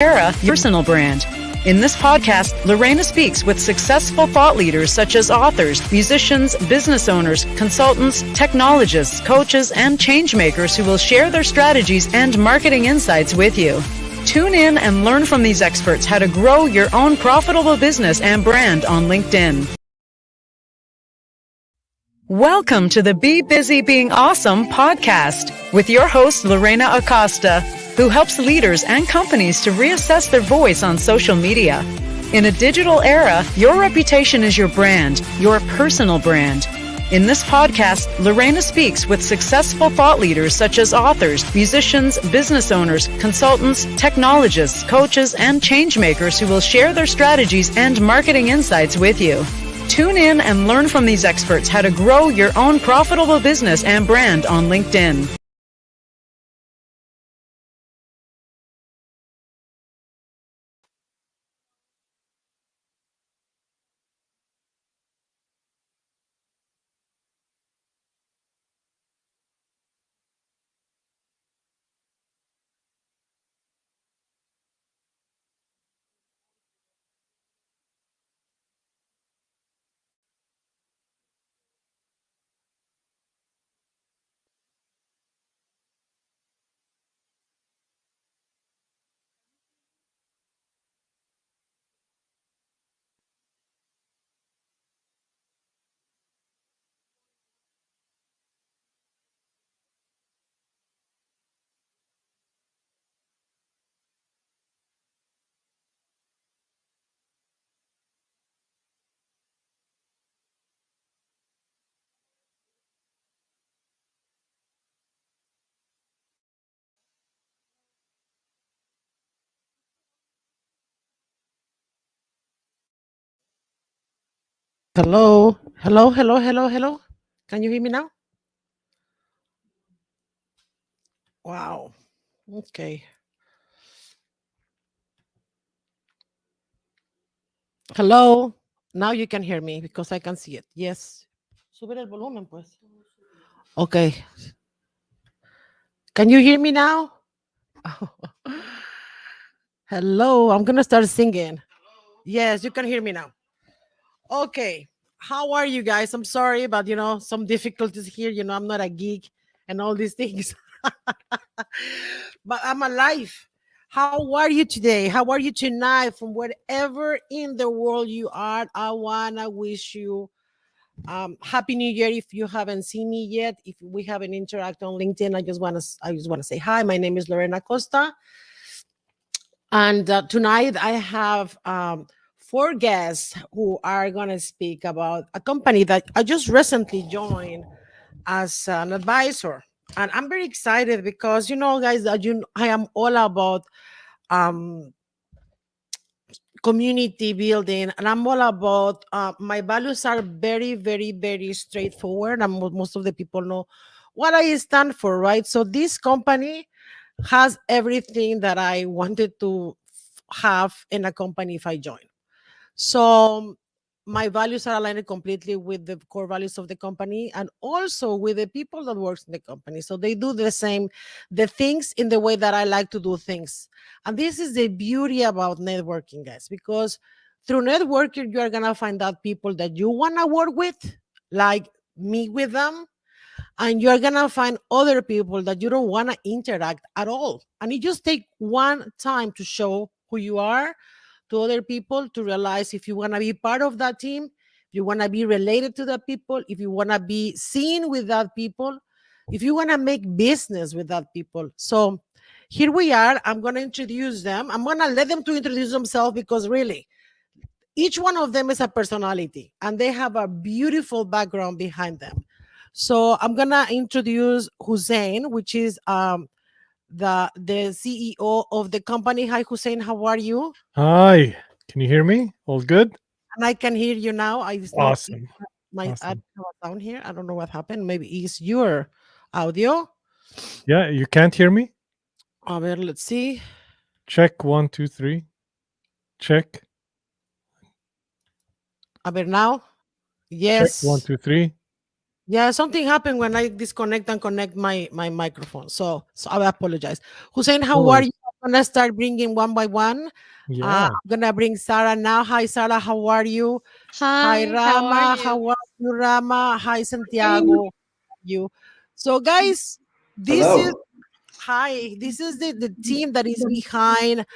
Era, your personal brand. In this podcast, Lorena speaks with successful thought leaders such as authors, musicians, business owners, consultants, technologists, coaches, and changemakers who will share their strategies and marketing insights with you. Tune in and learn from these experts how to grow your own profitable business and brand on LinkedIn. Welcome to the Be Busy Being Awesome podcast with your host, Lorena Acosta, who helps leaders and companies to reassess their voice on social media. In a digital era, your reputation is your brand, your personal brand. In this podcast, Lorena speaks with successful thought leaders such as authors, musicians, business owners, consultants, technologists, coaches, and changemakers who will share their strategies and marketing insights with you. Tune in and learn from these experts how to grow your own profitable business and brand on LinkedIn. Hello, hello, hello, hello, hello. Can you hear me now? Wow. Okay. Hello. Now you can hear me because I can see it. Yes. Subir el volumen, pues. Okay. Can you hear me now? Hello. I'm going to start singing. Yes, you can hear me now. Okay. How are you guys? I'm sorry about, some difficulties here. I'm not a geek and all these things. But I'm alive. How are you today? How are you tonight? From wherever in the world you are, I wanna wish you happy New Year. If you haven't seen me yet, if we haven't interacted on LinkedIn, I just wanna say hi. My name is Lorena Costa, and tonight I have four guests who are gonna speak about a company that I just recently joined as an advisor. And I'm very excited because guys, I am all about um community building, and I'm all about my values are very, very, very straightforward, and most of the people know what I stand for, right? So this company has everything that I wanted to have in a company if I join. So my values are aligned completely with the core values of the company and also with the people that works in the company. So they do the things in the way that I like to do things. And this is the beauty about networking, guys, because through networking, you are going to find out people that you want to work with, like meet with them. And you're going to find other people that you don't want to interact at all. And it just take one time to show who you are to other people, to realize if you want to be part of that team, if you want to be related to that people, if you want to be seen with that people, if you want to make business with that people. So here we are. I'm going to introduce them. I'm going to let them to introduce themselves because really, each one of them is a personality and they have a beautiful background behind them. So I'm going to introduce Hussein, which is the CEO of the company. Hi, Hussein. How are you? Hi, can you hear me? All good? And I can hear you now. It's not Awesome. my I Awesome. have a sound here. I don't know what happened. Maybe it's your audio. Yeah, you can't hear me? A ver, let's see. Check 1, 2, 3. Check. A ver now. Check 1, Yes. 2, 3. Yeah, something happened when I disconnect and connect my microphone. So I apologize. Hussein, No how are worries. you? gonna start bringing one by one. Yeah. I'm gonna bring Sarah now. Hi, Sarah. How are you? Hi, Hi, how are Rama. you? How are you, Rama? Hi, Hey, Santiago. You. So, guys, this is hello. hi. This is the team that is behind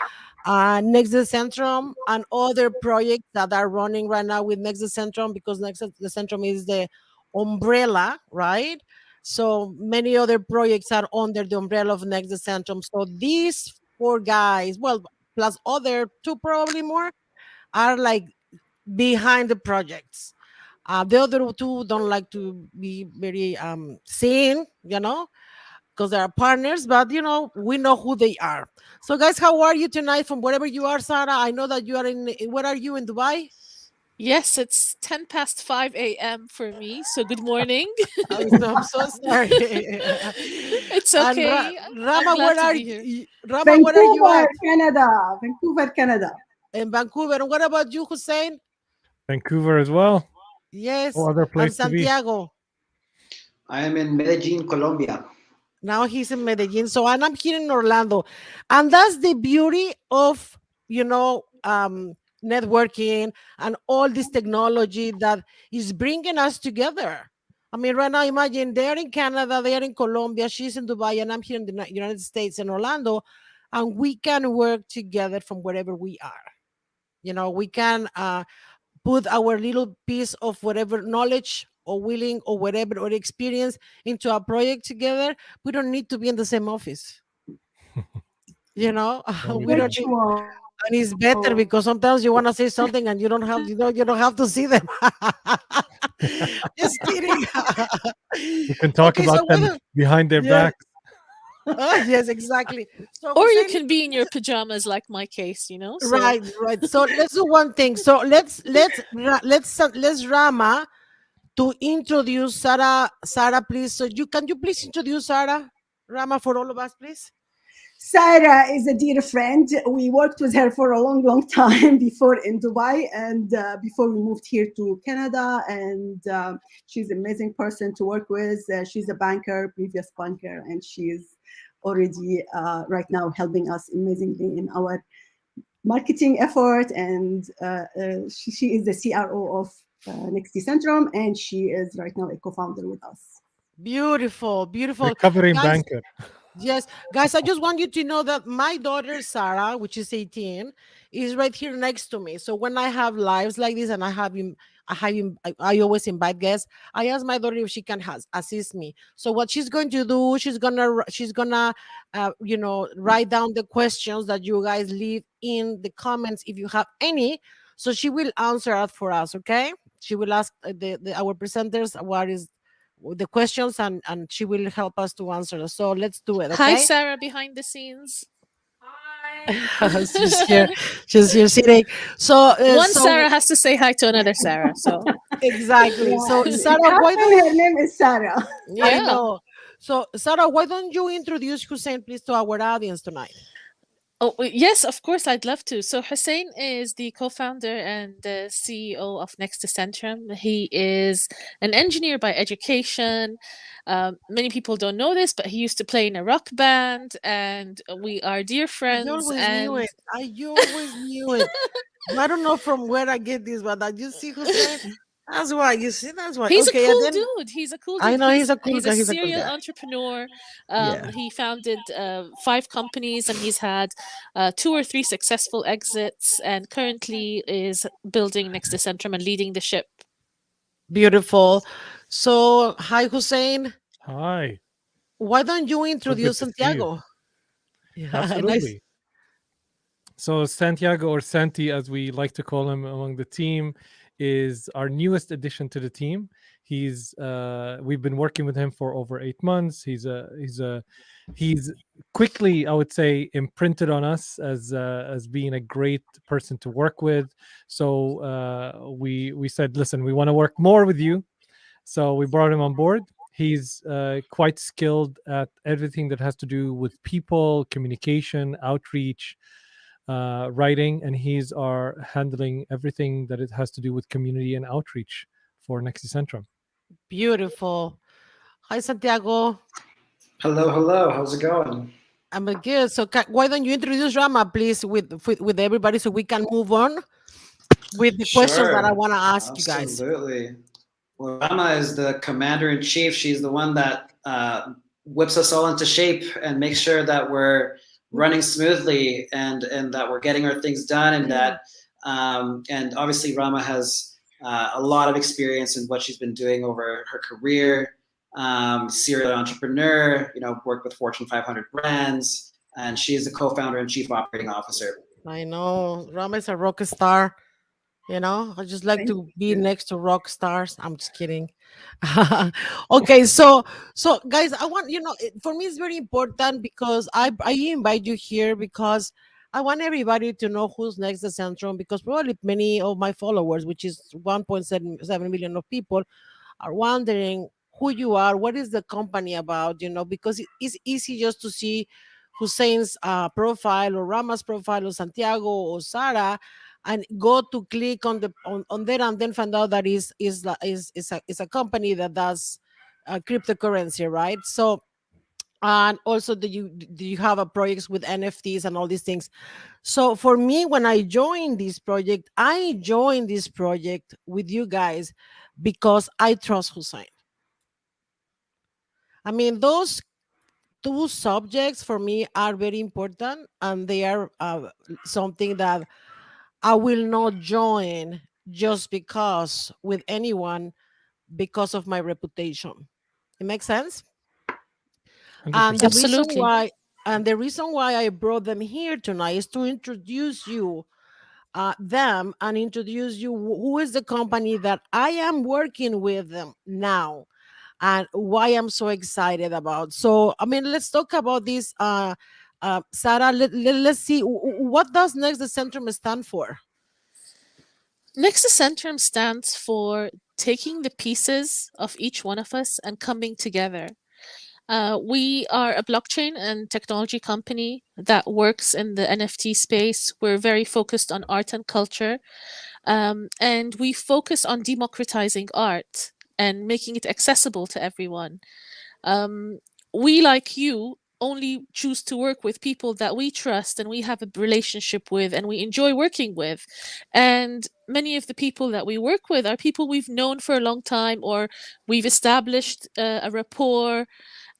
Next Decentrum and other projects that are running right now with Next Decentrum, because Next Decentrum is the umbrella, right? So many other projects are under the umbrella of Next Decentrum. So these four guys, well, plus other two, probably more, are like behind the projects. The other two don't like to be very seen, because they are partners, but we know who they are. So, guys, how are you tonight from wherever you are, Sarah? I know that you are where are you in Dubai? Yes, it's 10 past 5 a.m. for me, so good morning. I'm so sorry. It's And okay. I'm Rama, glad where to are be here. you? Rama, where are you Vancouver, at? Canada. Vancouver, Canada. In Vancouver. And what about you, Hussein? Vancouver as well. No Yes. other And place to be. Santiago. I am in Medellin, Colombia. Now he's in Medellin. So, and I'm here in Orlando. And that's the beauty of, networking and all this technology that is bringing us together. I mean, right now, imagine they're in Canada, they're in Colombia, she's in Dubai, and I'm here in the United States in Orlando, and we can work together from wherever we are. We can put our little piece of whatever knowledge or willing or whatever or experience into a project together. We don't need to be in the same office. Very We don't true. need, Virtual. and it's better because sometimes you want to say something and you don't have to see them. Just kidding. We can talk Okay, so about them behind their yeah, back. yes, exactly. So Or you Hussein, can be in your pajamas like my case, so right, right. So let's do one thing. So let's Rama to introduce Sarah. Sarah, please. So you please introduce Sarah Rama for all of us, please? Sarah is a dear friend. We worked with her for a long, long time before in Dubai and before we moved here to Canada. And she's an amazing person to work with. She's a banker, previous banker, and she's already right now helping us amazingly in our marketing effort. And she is the CRO of Next Decentrum, and she is right now a co-founder with us. Beautiful, beautiful, Recovering guys. banker. Yes, guys, I just want you to know that my daughter Sarah, which is 18, is right here next to me. So when I have lives like this and I always invite guests. I ask my daughter if she can assist me. So what she's going to do, she's gonna write down the questions that you guys leave in the comments if you have any. So she will answer it for us. Okay, she will ask our presenters what is the questions, and she will help us to answer them. So let's do it, hi okay? Sarah behind the scenes. she's here. She's here sitting. So One Sarah has to say hi to another Sarah, so exactly. So Yeah, it Sarah, why happened. don't Her name is Sarah. I yeah. know? So Sarah, why don't you introduce Hussein, please, to our audience tonight? Oh, yes, of course, I'd love to. So Hussein is the co-founder and the CEO of Next Decentrum. He is an engineer by education. Many people don't know this, but he used to play in a rock band, and we are dear I friends. always knew And it. I always knew it. I don't know from where I get this, but I just see Hussein. That's why. You see, that's why. he's a Okay, and cool then dude. He's a cool I dude. know he's He's a cool he's guy. a He's a cool serial guy. entrepreneur. Yeah. He founded 5 companies, and he's had 2 or 3 successful exits, and currently is building Next Decentrum and leading the ship. Beautiful. So, hi, Hussein. Hi. Why don't you So good introduce to see you. Santiago? Yeah, nice. Absolutely. So Santiago, or Santi, as we like to call him among the team, is our newest addition to the team. We've been working with him for over 8 months. He's quickly, I would say, imprinted on us as being a great person to work with. So we said, listen, we want to work more with you. So we brought him on board. He's quite skilled at everything that has to do with people, communication, outreach, writing, and he's our handling everything that it has to do with community and outreach for Next Decentrum. Beautiful. Hi, Santiago. Hello, hello. How's it going? I'm good. So why don't you introduce Rama, please, with everybody, so we can move on with the questions that I Sure, want to ask you guys. absolutely. Well, Rama is the commander in chief. She's the one that whips us all into shape and makes sure that we're running smoothly and that we're getting our things done and that and obviously Rama has a lot of experience in what she's been doing over her career. Serial entrepreneur, worked with Fortune 500 brands, and she is the co-founder and chief operating officer. I know Rama is a rock star. I just like Thank to be you. next to rock stars. I'm just kidding. Okay, so guys, I want for me it's very important because I invite you here because I want everybody to know who's next the Centrum, because probably many of my followers, which is 1.7 million of people, are wondering who you are, what is the company about, because it's easy just to see Hussein's profile or Rama's profile or Santiago or Sarah and go to click on there and then find out that is a company that does cryptocurrency, right? So and also do you have a projects with NFTs and all these things. So for me, when I joined this project with you guys because I trust Hussein. I mean, those two subjects for me are very important, and they are something that I will not join just because with anyone because of my reputation. It makes sense. And the 100%. reason Absolutely. why and the reason why I brought them here tonight is to introduce you them and introduce you who is the company that I am working with them now and why I'm so excited about. So, I mean, let's talk about this. Sarah, let's see what does Next Decentrum stand for? Next Decentrum stands for taking the pieces of each one of us and coming together. We are a blockchain and technology company that works in the NFT space. We're very focused on art and culture, and we focus on democratizing art and making it accessible to everyone. Um, we, like you, only choose to work with people that we trust and we have a relationship with and we enjoy working with. And many of the people that we work with are people we've known for a long time, or we've established a rapport,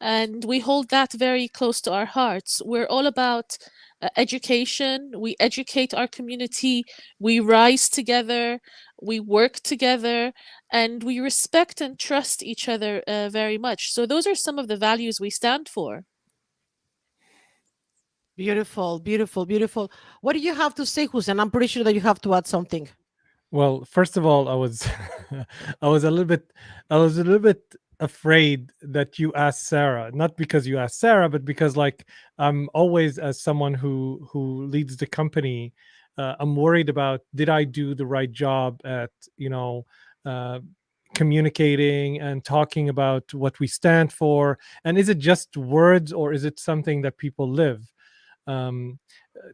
and we hold that very close to our hearts. We're all about education. We educate our community, we rise together, we work together, and we respect and trust each other very much. So, those are some of the values we stand for. Beautiful, beautiful, beautiful. What do you have to say, Hussein? I'm pretty sure that you have to add something. Well, first of all, I was I was a little bit I was a little bit afraid that you asked Sarah, not because you asked Sarah, but because like I'm always, as someone who leads the company, I'm worried about, did I do the right job at, uh, communicating and talking about what we stand for, and is it just words or is it something that people live? um,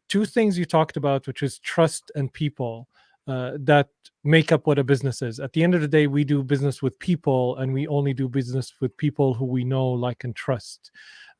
Two things you talked about, which is trust and people, that make up what a business is. At the end of the day, we do business with people, and we only do business with people who we know, like, and trust.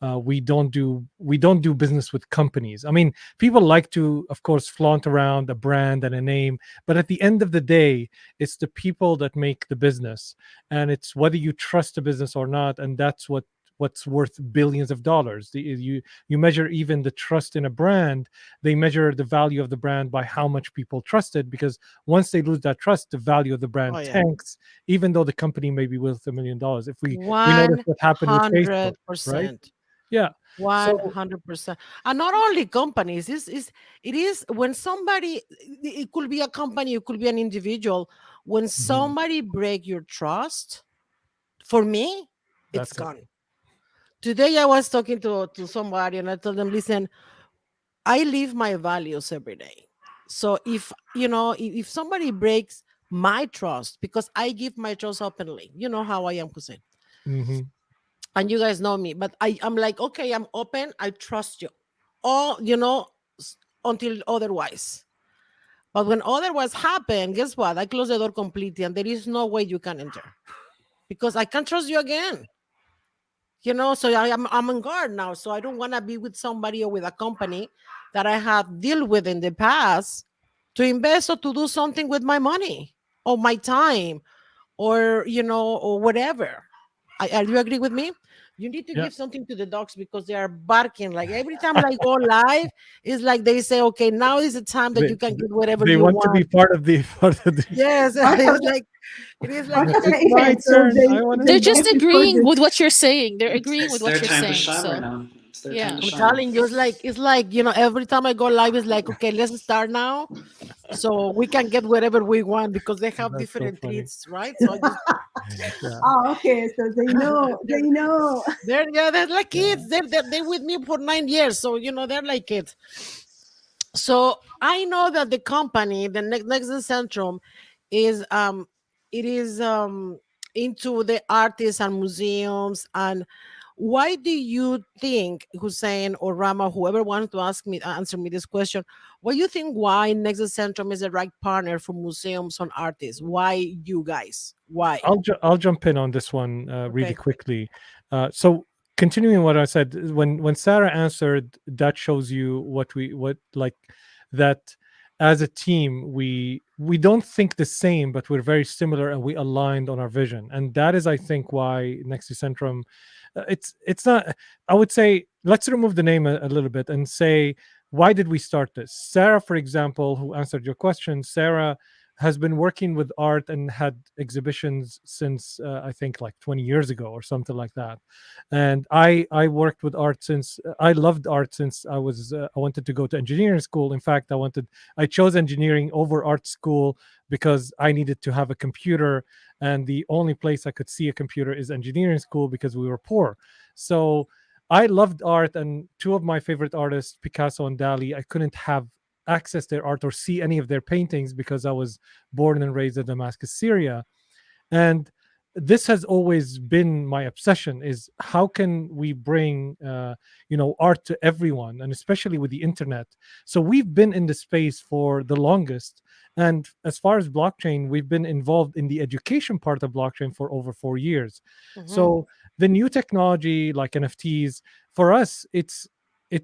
We don't do business with companies. I mean, people like to, of course, flaunt around a brand and a name, but at the end of the day, it's the people that make the business, and it's whether you trust the business or not, and that's what's worth billions of dollars. You measure even the trust in a brand. They measure the value of the brand by how much people trust it, because once they lose that trust, the value of the Oh brand yeah, tanks, even though the company may be worth $1 million. If we notice one what happened with Facebook, hundred right? percent. Yeah. One So hundred percent, and not only companies. It is when somebody. It could be a company. It could be an individual. When mhm, somebody break your trust, for me, it's that's it. gone. Today, I was talking to somebody, and I told them, "Listen, I live my values every day. So if somebody breaks my trust, because I give my trust openly, you know how I am, Hussein, Hmm. and you guys know me, but I'm like, okay, I'm open, I trust you, or until otherwise. But when otherwise happen, guess what? I close the door completely, and there is no way you can enter because I can't trust you again. So I'm on guard now. So I don't want to be with somebody or with a company that I have dealt with in the past to invest or to do something with my money or my time or or whatever. Do you agree with me? You need to Yeah, give something to the dogs because they are barking. Like every time I go live, it's like they say, "Okay, now is the time that they you can get whatever they you want to be want." part of the part of the. Yes, Part of it's the, like it is like part of the It's my event. So turn. I want to They're they talk. just get agreeing recorded. with what you're saying. They're agreeing with It's what their you're time to saying. shine right So, now. It's their time yeah. to I'm shine. telling you, it's like every time I go live, it's like, okay, let's start now, so we can get whatever we want because they have That's so different funny. treats, right? So I just Yeah. Oh, okay. So they know. they're, They know. they're like Yeah. kids. They're with me for 9 years, so they're like kids. So I know that the company, the Next Decentrum, is it is into the artists and museums. And why do you think, Hussein or Rama, whoever wants to answer me this question, why Next Decentrum is the right partner for museums and artists? Why you guys? Why? I'll jump in on this one really Okay. quickly. So continuing what I said, when Sarah answered, that shows you what like that as a team we don't think the same, but we're very similar and we aligned on our vision, and that is I think why Next Decentrum. It's not. I would say let's remove the name a little bit and say why did we start this? Sarah, for example, who answered your question, Sarah has been working with art and had exhibitions since I think like 20 years ago or something like that. And I worked with art since I loved art since I wanted to go to engineering school. In fact, I chose engineering over art school because I needed to have a computer, and the only place I could see a computer is engineering school because we were poor. So I loved art, and two of my favorite artists, Picasso and Dali, I couldn't have access their art or see any of their paintings because I was born and raised in Damascus, Syria. And this has always been my obsession: is how can we bring art to everyone, and especially with the internet. So we've been in the space for the longest, and as far as blockchain, we've been involved in the education part of blockchain for over 4 years. Mhm. So the new technology like NFTs, for us, it's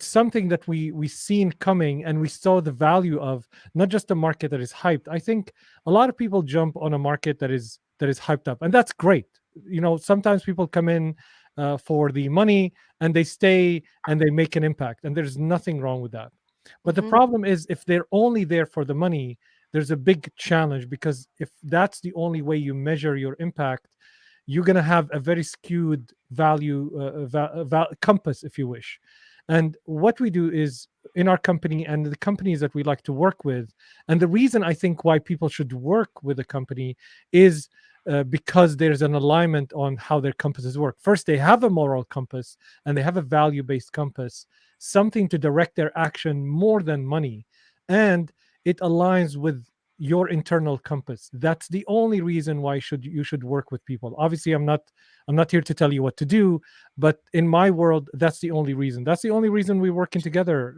something that we seen coming, and we saw the value of, not just a market that is hyped. I think a lot of people jump on a market that is hyped up, and that's great. Sometimes people come in for the money, and they stay and they make an impact, and there's nothing wrong with that. But the Mhm. problem is, if they're only there for the money, there's a big challenge, because if that's the only way you measure your impact, you're going to have a very skewed value compass, if you wish. And what we do is, in our company and the companies that we like to work with, and the reason I think why people should work with a company is because there's an alignment on how their compasses work. First, they have a moral compass and they have a value based compass, something to direct their action more than money. And it aligns with your internal compass. That's the only reason why you should work with people. Obviously, I'm not here to tell you what to do, but in my world, that's the only reason. That's the only reason we're working together,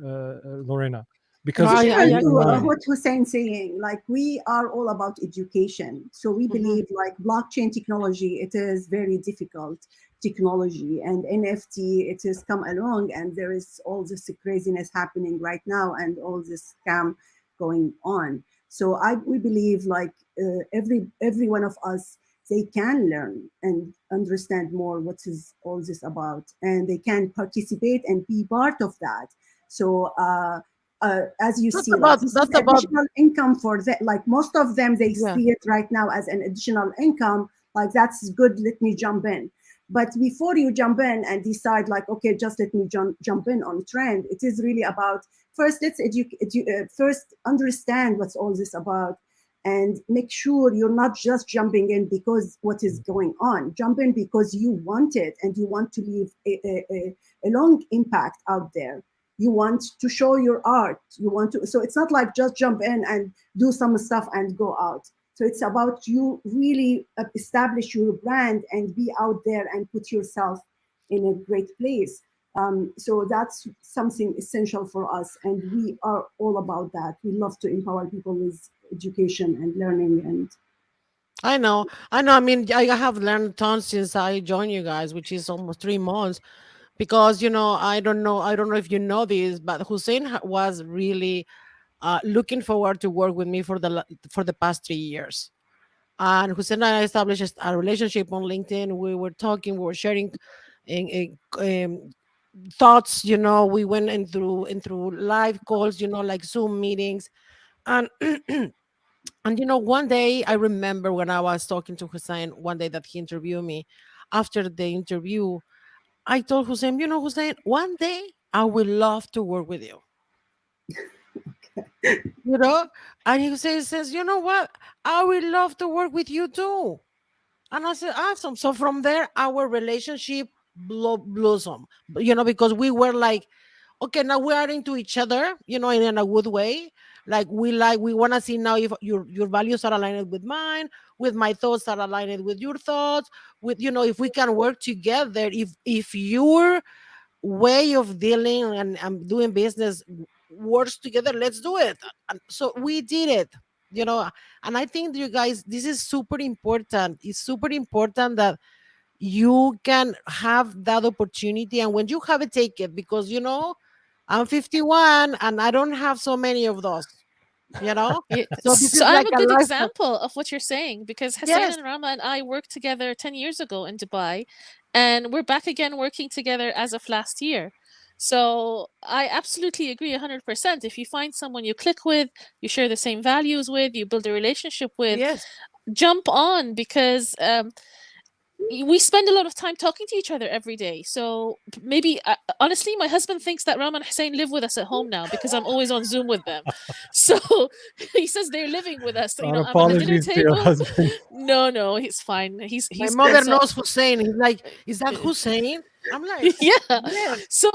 Lorena, because It's I we similar to align. what Hussein saying. Like we are all about education, so we Mhm. believe like blockchain technology. It is very difficult technology, and NFT. It has come along, and there is all this craziness happening right now, and all this scam going on. So we believe like every one of us, they can learn and understand more what is all this about, and they can participate and be part of that. So as you That's see, like about this is that's about additional income for that. Like most of them, they yeah. see it right now as an additional income. Like that's good. Let me jump in. But before you jump in and decide, like, okay, just let me jump in on trend, it is really about first let's first understand what's all this about, and make sure you're not just jumping in because what is going on. Jump in because you want it and you want to leave a long impact out there. You want to show your art. You want to, so it's not like just jump in and do some stuff and go out. So it's about you really establish your brand and be out there and put yourself in a great place. So that's something essential for us, and we are all about that. We love to empower people with education and learning, and I know. I know. I mean, I have learned tons since I joined you guys, which is almost 3 months. Because I don't know if you know this, but Hussein was really looking forward to work with me for the past 3 years. And Hussein and I established a relationship on LinkedIn. We were talking, we were sharing thoughts. We went in through live calls. Like Zoom meetings, and and one day I remember when I was talking to Hussein one day that he interviewed me. After the interview, I told Hussein, Hussein, one day I would love to work with you. You know, and he says, you know what? I would love to work with you too. And I said, awesome. So from there, our relationship blossomed. Because we were like, okay, now we are into each other, in a good way. We want to see now if your values are aligned with mine, with my thoughts are aligned with your thoughts, with if we can work together, if your way of dealing and doing business works together, let's do it. And so we did it. And I think, you guys, this is super important. It's super important that you can have that opportunity, and when you have it, take it, because I'm 51 and I don't have so many of those. you know Yeah, so this so is I'm like a a good lifestyle. example of what you're saying because Hussein Yes, and Rama and I worked together 10 years ago in Dubai, and we're back again working together as of last year. So I absolutely agree 100%. If you find someone you click with, you share the same values with, you build a relationship with, yes. jump on because we spend a lot of time talking to each other every day. So maybe, honestly, my husband thinks that Ram and Hussein live with us at home now because I'm always on Zoom with them. So he says they're living with us. Our I'm at the dinner apologies to your table. husband. No, no, he's fine. My He's good. mother So knows Hussein. He's like, is that Hussein? I'm like, yeah. yes. So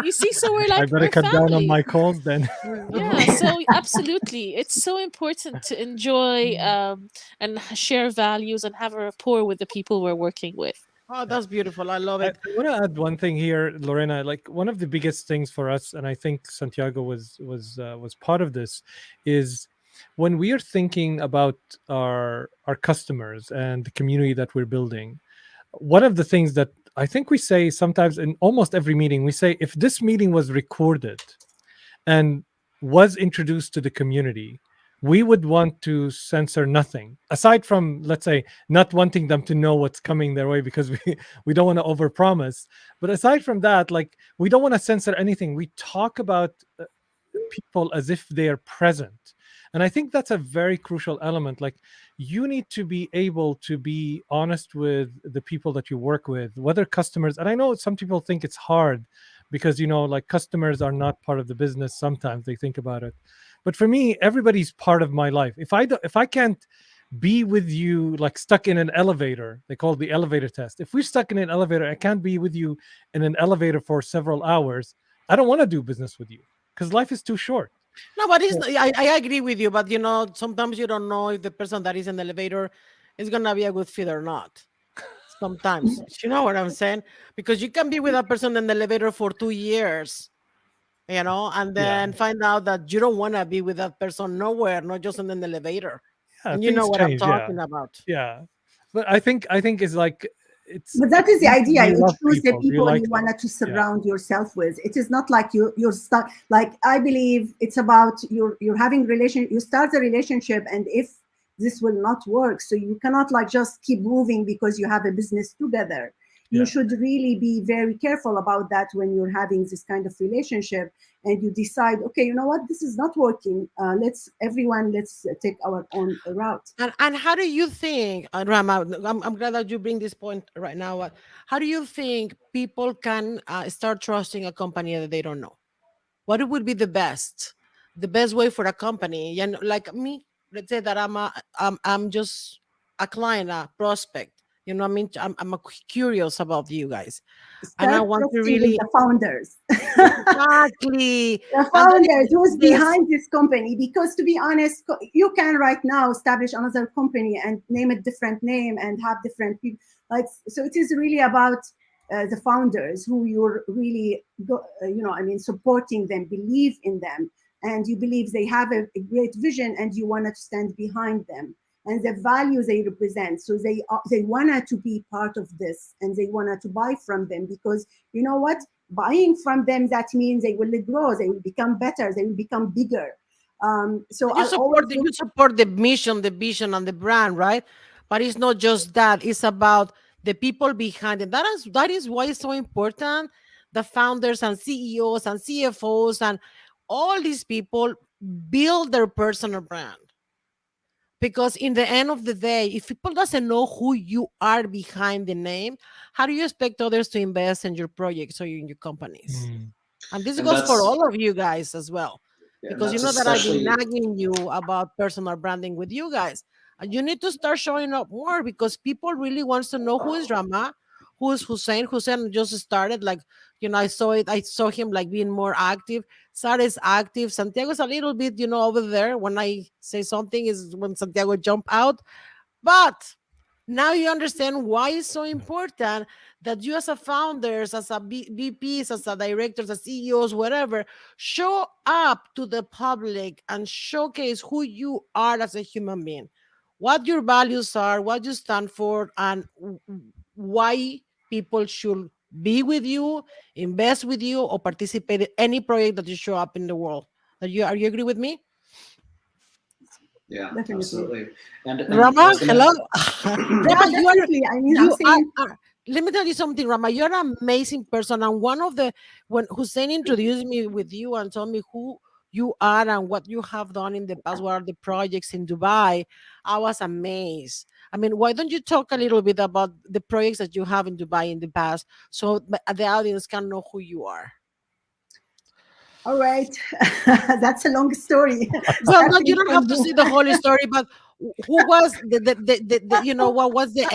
you see, so we're I like better we're cut down on family. my calls then. Yeah, so absolutely. It's so important to enjoy and share values and have a rapport with the people we're working with. Oh, that's beautiful. I love I it. want to add one thing here, Lorena. Like one of the biggest things for us, and I think Santiago was part of this, is when we are thinking about our customers and the community that we're building. One of the things that I think we say sometimes in almost every meeting, we say if this meeting was recorded and was introduced to the community, we would want to censor nothing aside from, let's say, not wanting them to know what's coming their way because we don't want to overpromise. But aside from that, like we don't want to censor anything. We talk about people as if they are present. And I think that's a very crucial element. Like you need to be able to be honest with the people that you work with, whether customers. And I know some people think it's hard because, like customers are not part of the business. Sometimes they think about it. But for me, everybody's part of my life. If I can't be with you like stuck in an elevator, they call it the elevator test. If we're stuck in an elevator, I can't be with you in an elevator for several hours. I don't want to do business with you because life is too short. No, but it's So, not, I agree with you, but sometimes you don't know if the person that is in the elevator is gonna be a good fit or not. Sometimes, you know what I'm saying? Because you can be with a person in the elevator for 2 years, and yeah, then find out that you don't want to be with that person nowhere, not just in the elevator. yeah, And you know things what I'm change. Yeah, talking about. yeah. But I think it's like it's But that is the idea. do you You love choose the people? Do you people you like them? wanted to Yeah, surround yourself with. It is not like you're stuck. Like I believe it's about you're having relation. You start a relationship, and if this will not work, so you cannot like just keep moving because you have a business together. You yeah. should really be very careful about that when you're having this kind of relationship, and you decide, okay, you know what, this is not working. Let's take our own route. And how do you think, Rama? I'm glad that you bring this point right now. How do you think people can start trusting a company that they don't know? What would be the best way for a company? And like me, let's say that I'm just a client, a prospect. What I mean, I'm curious about you guys, and I Start want to trusting in really the founders. exactly. The And then founders who's this, behind this company, because to be honest, you can right now establish another company and name a different name and have different people, like, so it is really about the founders who you're really I mean, supporting them, believe in them, and you believe they have a great vision and you want to stand behind them, and the value they represent. So they wanted to be part of this, and they wanted to buy from them, because you know what? Buying from them, that means they will grow, they will become better, they will become bigger. So And you I always support look. you support the mission, the vision, and the brand, right? But it's not just that; it's about the people behind it. That is why it's so important. The founders and CEOs and CFOs and all these people build their personal brand, because in the end of the day, if people doesn't know who you are behind the name, how do you expect others to invest in your projects or in your companies? Mm. And this And goes for that's all of you guys as well, yeah, and because you that's know that I've been especially nagging you about personal branding with you guys. And you need to start showing up more, because people really wants to know who is Rama, who is Hussein. Hussein just started, like, I saw him like being more active. Sarah is active. Santiago's a little bit, over there. When I say something is when Santiago jump out. But now you understand why it's so important that you, as a founders, as a VPs, as a directors, as CEOs, whatever, show up to the public and showcase who you are as a human being, what your values are, what you stand for, and why people should be with you, invest with you, or participate in any project that you show up in the world. Are you agree with me? yeah, Definitely. absolutely. And I Rama, was hello. gonna Yeah, Rama, definitely. I mean, I'm you saying. let me tell you something, Rama. You're an amazing person. And one of the when Hussein introduced me with you and told me who you are and what you have done in the past, what are the projects in Dubai, I was amazed. I mean, why don't you talk a little bit about the projects that you have in Dubai in the past, so the audience can know who you are? All right, that's a long story. Well, no, you Starting don't have from to the. see the whole story, but who was what was the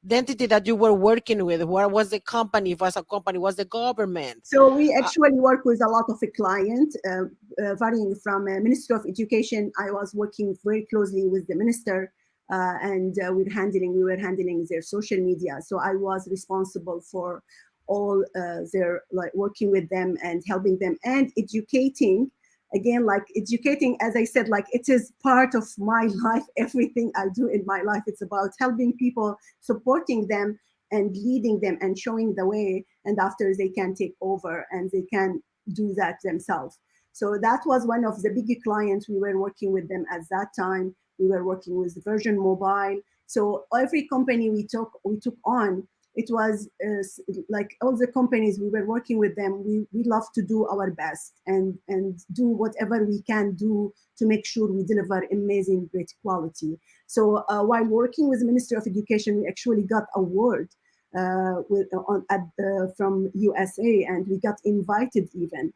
entity that you were working with? What was the company? If it was a company, was the government? So we Uh, actually work with a lot of clients, varying from Ministry of Education. I was working very closely with the minister, and we were handling their social media. So I was responsible for all their, like, working with them and helping them and educating. Again, like educating, as I said, like it is part of my life. Everything I do in my life, it's about helping people, supporting them, and leading them and showing the way, and after they can take over and they can do that themselves. So that was one of the big clients we were working with them at that time. We were working with Virgin Mobile. So every company we took on, it was like all the companies we were working with them, we love to do our best and do whatever we can do to make sure we deliver amazing, great quality. So while working with the Ministry of Education, we actually got award from USA, and we got invited even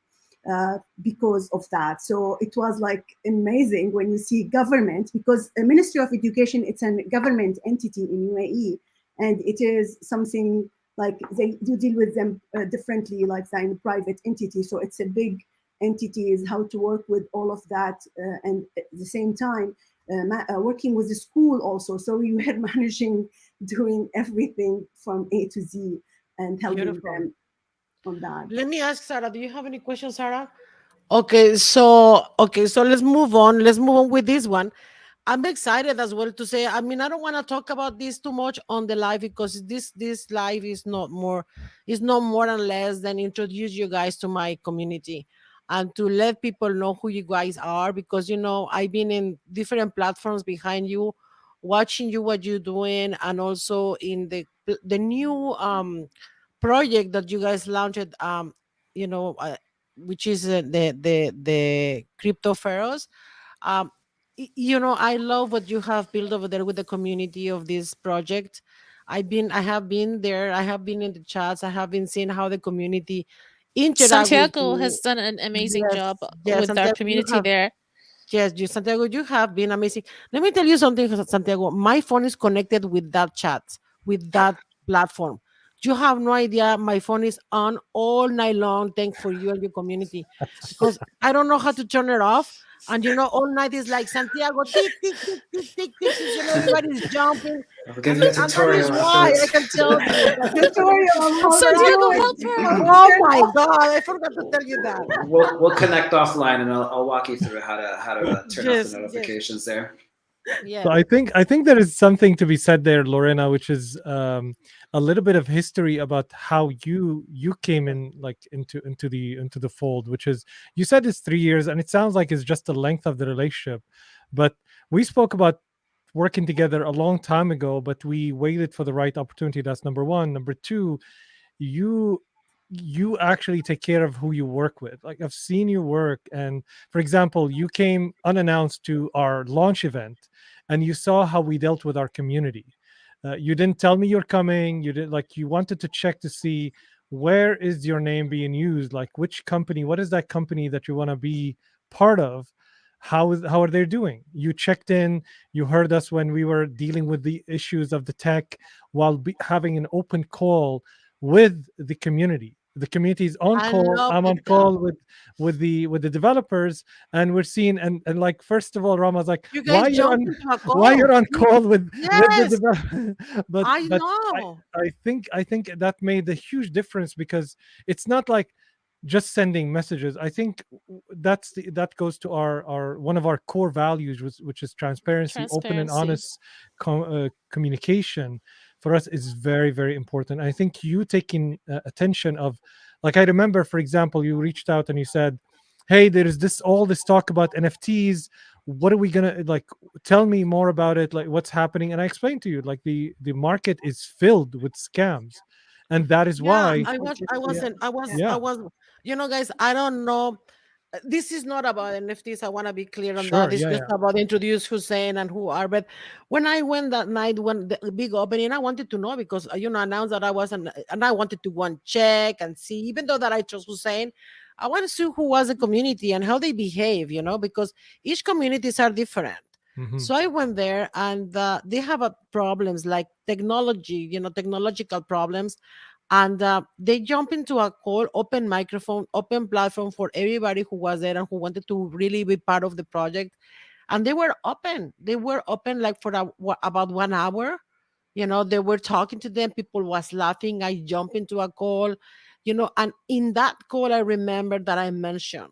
because of that. So it was like amazing when you see government, because the Ministry of Education, it's a government entity in UAE, and it is something like they do deal with them differently, like than a private entity. So it's a big entity, is how to work with all of that, and at the same time working with the school also. So we were managing, doing everything from A to Z and helping Beautiful. them on that. Let me ask Sarah. Do you have any questions, Sarah? Okay, so let's move on. Let's move on with this one. I'm excited as well to say. I mean, I don't want to talk about this too much on the live, because this live is not more and less than introduce you guys to my community and to let people know who you guys are, because I've been in different platforms behind you, watching you what you're doing, and also in the new project that you guys launched, you know uh, which is the crypto pharaohs. I love what you have built over there with the community of this project. I have been there, I have been in the chats, I have been seeing how the community interact with Santiago you. has done an amazing Yes, job yes, with our Santiago, you community have. there. Yes, Santiago, you have been amazing. Let me tell you something, Santiago. My phone is connected with that chat, with that platform. You have no idea. My phone is on all night long. Thank for you and your community, because I don't know how to turn it off. And all night is like Santiago, tick, tick, tick, tick, tick, tick, tick, everybody's jumping. I'll give you a And that is tutorial why I afterwards. can tell you that Tutorial on how to Santiago, do it. help her. oh my God, I forgot to tell you that. We'll connect offline, and I'll walk you through how to turn off Yes, the yes, notifications there. yeah. So I think there is something to be said there, Lorena, which is a little bit of history about how you came in, like into the fold. Which is, you said it's 3 years, and it sounds like it's just the length of the relationship, but we spoke about working together a long time ago, but we waited for the right opportunity. That's number one. Number two, you you actually take care of who you work with. Like, I've seen you work, and for example, you came unannounced to our launch event, and you saw how we dealt with our community. You didn't tell me you're coming. You did, like, you wanted to check to see where is your name being used, like which company, what is that company that you want to be part of, how are they doing. You checked in, you heard us when we were dealing with the issues of the tech, while having an open call with the community. The community is on I call. love I'm it on that call with the developers, and we're seeing, and like, first of all, Rama's like, you guys why you're jump on into a why call. you're on call with the Yes, developer. but I but I, know. I think that made a huge difference, because it's not like just sending messages. I think that goes to our one of our core values, which is transparency, open and Transparency. honest communication. For us is very, very important. I think you taking attention of, like, I remember, for example, you reached out and you said, hey, there's all this talk about NFTs. What are we gonna, like, tell me more about it, like what's happening. And I explained to you, like, the market is filled with scams, and that is Yeah, why. I Yeah, wasn't, I yeah, was, guys, I don't know. This is not about NFTs. I want to be clear on that. sure, It's yeah, just yeah, about introduce Hussein and who are. But when I went that night, when the big opening, I wanted to know because announced that I wasn't, and I wanted to go and check and see. Even though that I chose Hussein, I want to see who was the community and how they behave. Because each communities are different. hmm, So I went there, and they have problems like technology, technological problems, and they jump into a call, open microphone, open platform for everybody who was there and who wanted to really be part of the project. And they were open like for about 1 hour. They were talking to them, people was laughing, I jumped into a call. And in that call I remember that I mentioned,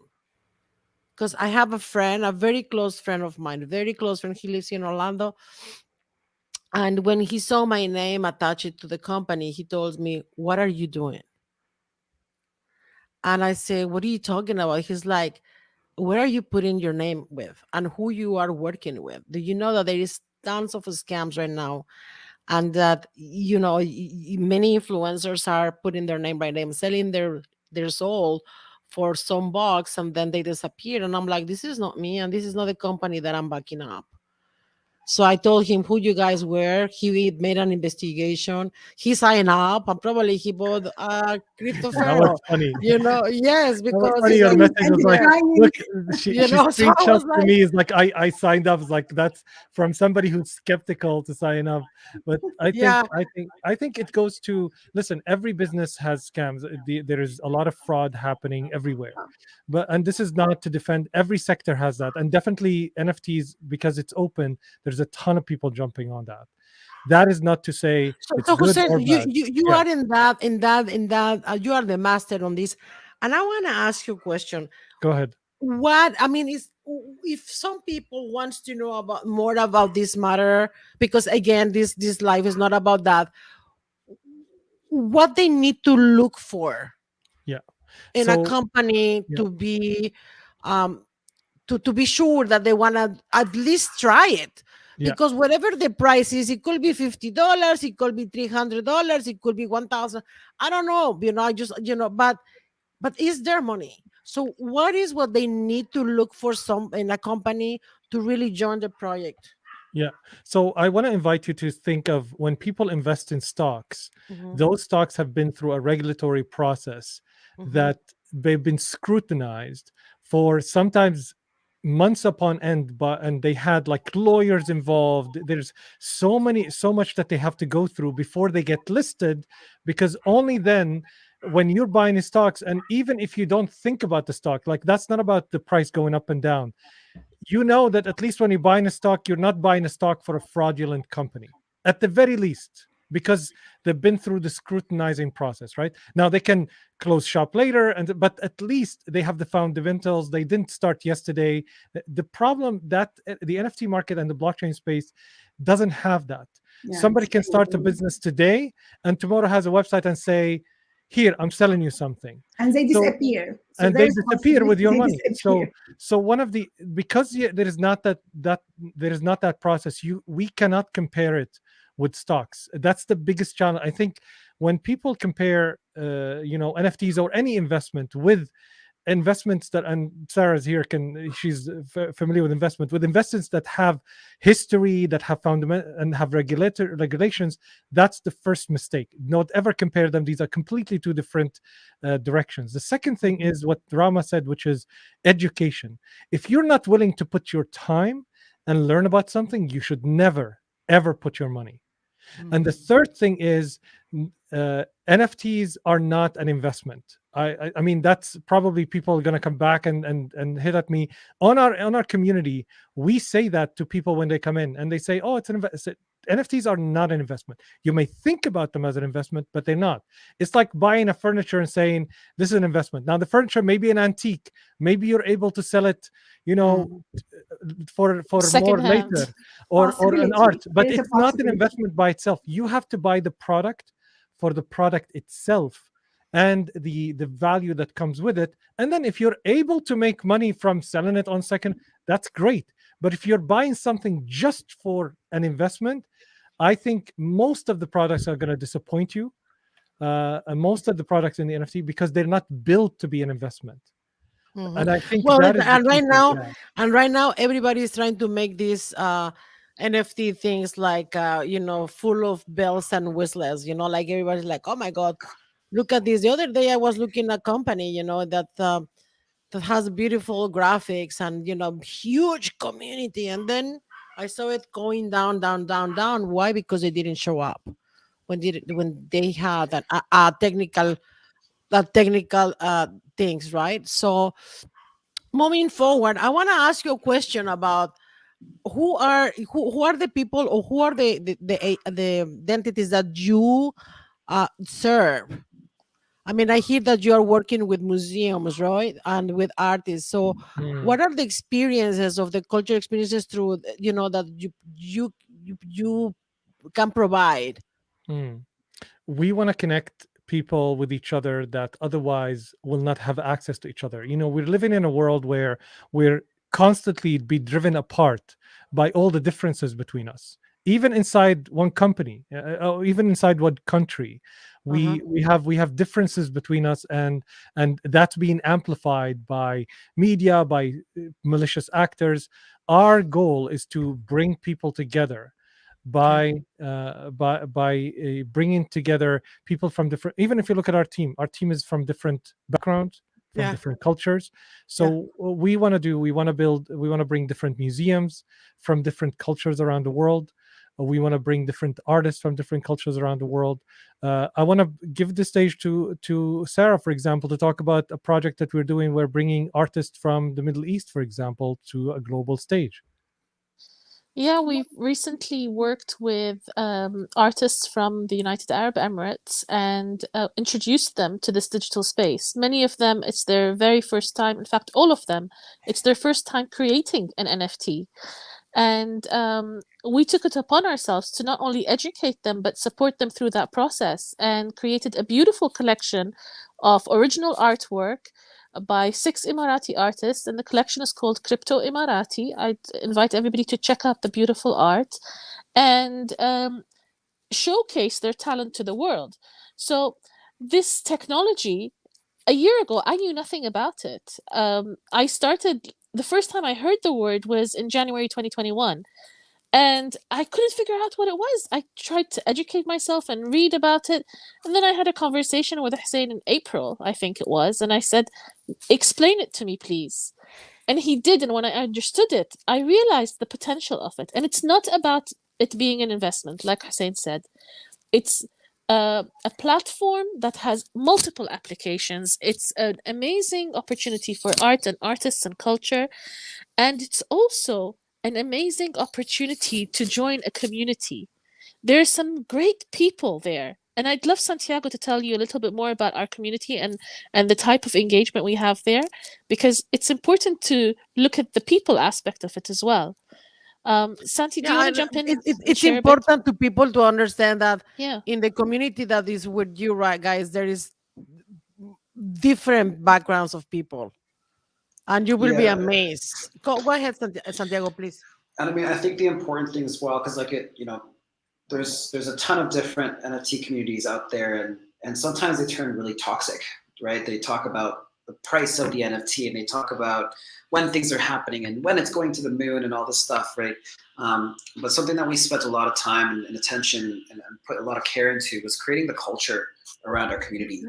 because I have a friend, a very close friend of mine, a very close friend, he lives in Orlando. And when he saw my name attached to the company, he told me, what are you doing? And I say, what are you talking about? He's like, where are you putting your name with and who you are working with? Do you know that there is tons of scams right now? And that, many influencers are putting their name by name, selling their soul for some bucks, and then they disappear. And I'm like, this is not me, and this is not the company that I'm backing up. So I told him who you guys were. He made an investigation. He signed up, and probably he bought that was Christopher. funny. Yes, That was because funny. he's Your like, message And was the like, yeah, crying. look, she so I screenshots was to like, me, is like, I signed up. It's like, that's from somebody who's skeptical to sign up. But I think yeah, I think I think it goes to, listen, every business has scams. There is a lot of fraud happening everywhere. And this is not to defend, every sector has that. And definitely NFTs, because it's open, there's a ton of people jumping on that. That is not to say it's so good Hussein, or you bad. you you Yeah, are in that. You are the master on this, and I want to ask you a question. go ahead. What I mean is, if some people wants to know about more about this matter, because again, this life is not about that. What they need to look for Yeah. in a So company yeah, to be um to be sure that they want to at least try it, yeah, because whatever the price is, it could be $50, it could be $300, it could be 1,000. I don't know, I just, but it's their money. So what is what they need to look for some in a company to really join the project? yeah. So I want to invite you to think of, when people invest in stocks, Hmm. those stocks have been through a regulatory process Hmm. that they've been scrutinized for sometimes months upon end, and they had like lawyers involved. There's so much that they have to go through before they get listed, because only then when you're buying stocks, and even if you don't think about the stock, like that's not about the price going up and down. You know that at least when you're buying a stock, you're not buying a stock for a fraudulent company, at the very least, because they've been through the scrutinizing process, right? Now they can close shop later, but at least they have the fundamentals. They didn't start yesterday. The problem that the NFT market and the blockchain space doesn't have that. Yeah, Somebody can start a exactly. business today and tomorrow has a website and say, here, I'm selling you something. And they So disappear. So and they there's a disappear with possibility your they money. disappear. So one of the, because there is not that there is not that process, we cannot compare it with stocks. That's the biggest challenge, I think. When people compare NFTs or any investment with investments that, and Sarah's here, she's familiar with investments that have history, that have fundamental and have regulations. That's the first mistake. Not ever compare them. These are completely two different directions. The second thing is what Rama said, which is education. If you're not willing to put your time and learn about something, you should never ever put your money. And the third thing is NFTs are not an investment. I mean, that's probably people are going to come back and hit at me on our community. We say that to people when they come in and they say, "Oh, it's an investment." NFTs are not an investment. You may think about them as an investment, but they're not. It's like buying a furniture and saying this is an investment. Now, the furniture may be an antique. Maybe you're able to sell it, for more Secondhand. later, or an Possibility. art, but There's a it's not an possibility. investment by itself. You have to buy the product for the product itself and the value that comes with it. And then if you're able to make money from selling it on second, that's great. But if you're buying something just for an investment, I think most of the products are going to disappoint you, and most of the products in the NFT, because they're not built to be an investment. And I think Well, that is the and key right thing, now, yeah. everybody is trying to make these NFT things like full of bells and whistles. Like everybody's like, oh my god, look at this. The other day I was looking at a company, that has beautiful graphics and huge community, and then I saw it going down, down, down, down. Why? Because they didn't show up when they had a technical things, right? So moving forward, I want to ask you a question about who are the people, or who are the entities that you serve. I mean, I hear that you are working with museums, right, and with artists. So, Mm, what are the experiences of the culture experiences through that you can provide? mm. We want to connect people with each other that otherwise will not have access to each other. We're living in a world where we're constantly be driven apart by all the differences between us, even inside one company, or even inside one country. Uh-huh. We have differences between us, and that's being amplified by media, by malicious actors. Our goal is to bring people together Okay. by bringing together people from different. Even if you look at our team is from different backgrounds, from Yeah. different cultures. Yeah. So what we want to do, we want to bring different museums from different cultures around the world. We want to bring different artists from different cultures around the world. I want to give the stage to Sarah, for example, to talk about a project that we're doing. We're bringing artists from the Middle East, for example, to a global stage. Yeah, we've recently worked with artists from the United Arab Emirates and introduced them to this digital space. Many of them, it's their very first time. In fact, all of them, it's their first time creating an NFT. And we took it upon ourselves to not only educate them, but support them through that process, and created a beautiful collection of original artwork by 6 Emirati artists. And the collection is called Crypto Emirati. I'd invite everybody to check out the beautiful art and showcase their talent to the world. So, this technology, a year ago, I knew nothing about it. I started, the first time I heard the word was in January 2021. And I couldn't figure out what it was. I tried to educate myself and read about it. And then I had a conversation with Hussein in April, I think it was. And I said, explain it to me, please. And he did. And when I understood it, I realized the potential of it. And it's not about it being an investment, like Hussein said. It's a platform that has multiple applications. It's an amazing opportunity for art and artists and culture, and it's also an amazing opportunity to join a community. There's some great people there. And I'd love Santiago to tell you a little bit more about our community and the type of engagement we have there, because it's important to look at the people aspect of it as well. Santi, do you Yeah, want to and jump in and it's share a bit? important to people to understand that Yeah. in the community that is with you, right, guys, there is different backgrounds of people, and you will be Yeah, amazed. Go ahead, Santiago, please. and I mean, I think the important thing as well, because like there's a ton of different NFT communities out there, and sometimes they turn really toxic, right? They talk about the price of the NFT, and they talk about when things are happening and when it's going to the moon and all this stuff, right? But something that we spent a lot of time and attention and put a lot of care into was creating the culture around our community.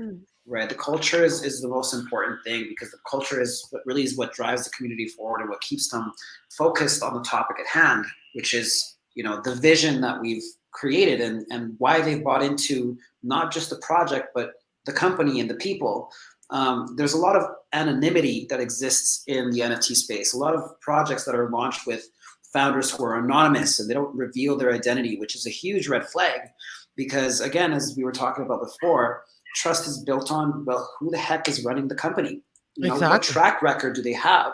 Right, the culture is the most important thing, because the culture is what really is what drives the community forward and what keeps them focused on the topic at hand, which is the vision that we've created, and why they've bought into not just the project but the company and the people. There's a lot of anonymity that exists in the NFT space. A lot of projects that are launched with founders who are anonymous and they don't reveal their identity, which is a huge red flag, because again, as we were talking about before, trust is built on, well, who the heck is running the company? Exactly. What track record do they have,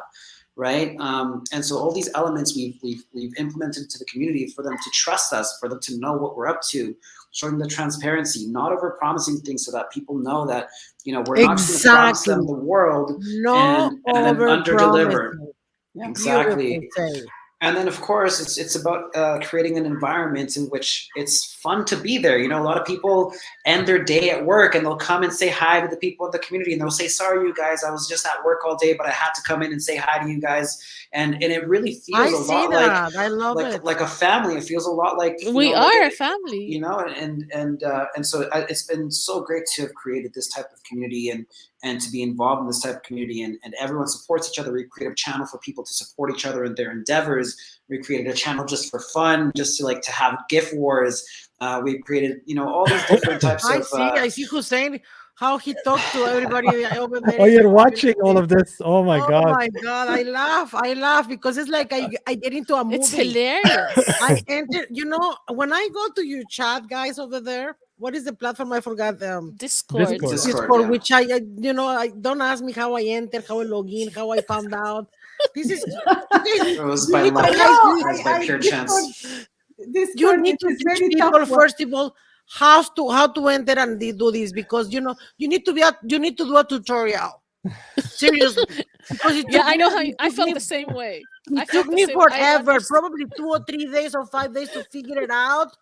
right? And so all these elements we've implemented to the community for them to trust us, for them to know what we're up to, showing the transparency, not over promising things, so that people know that we're not just going to promise them the world No and then over under deliver. promising. Exactly. Beautiful say. And then, of course, it's about creating an environment in which it's fun to be there. A lot of people end their day at work and they'll come and say hi to the people in the community, and they'll say, "Sorry, you guys, I was just at work all day, but I had to come in and say hi to you guys." And it really feels I a see lot that. I love it. like a family. It feels a lot like We are a family. and so it's been so great to have created this type of community and to be involved in this type of community, and everyone supports each other. We create a channel for people to support each other in their endeavors. We created a channel just for fun, just to have gift wars. We created all these different types I of. see Hussein, how he talked to everybody over there. Oh, in the you're watching all community. of this. Oh my Oh god. my god, I laugh because it's like I get into a It's movie. hilarious. I enter, when I go to your chat, guys, over there. What is the platform? I forgot. Discord. Discord, yeah. which I don't ask me how I enter, how I log in, how I found out. This is It was by you need luck. to, guys, It was by pure chance. you Discord need to is teach very tough people one. first of all how to enter and do this, because you need to do a tutorial. Seriously, because Yeah, I know how it I took me felt the same way. I it took felt the me same. I forever, understood. probably 2 or 3 days or 5 days to figure it out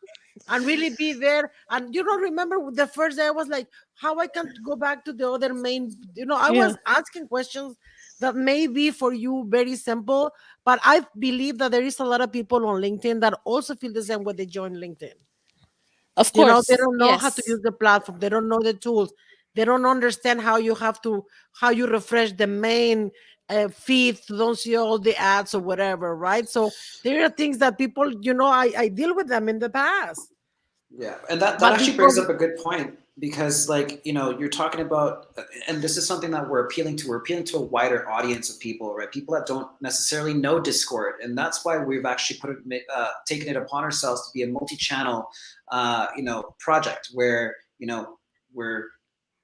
and really be there. And remember the first day I was like, how I can go back to the other main, I Yeah. was asking questions that may be for you very simple, but I believe that there is a lot of people on LinkedIn that also feel the same when they join LinkedIn. Of They course. don't know how to Yes. use the platform. They don't know the tools. They don't understand how you refresh the main feed to don't see all the ads or whatever, right? So there are things that people, I deal with them in the past. Yeah, and that But actually brings because up a good point, because you're talking about, and this is something that we're appealing to. We're appealing to a wider audience of people, right? People that don't necessarily know Discord, and that's why we've actually taken it upon ourselves to be a multi-channel, project where we're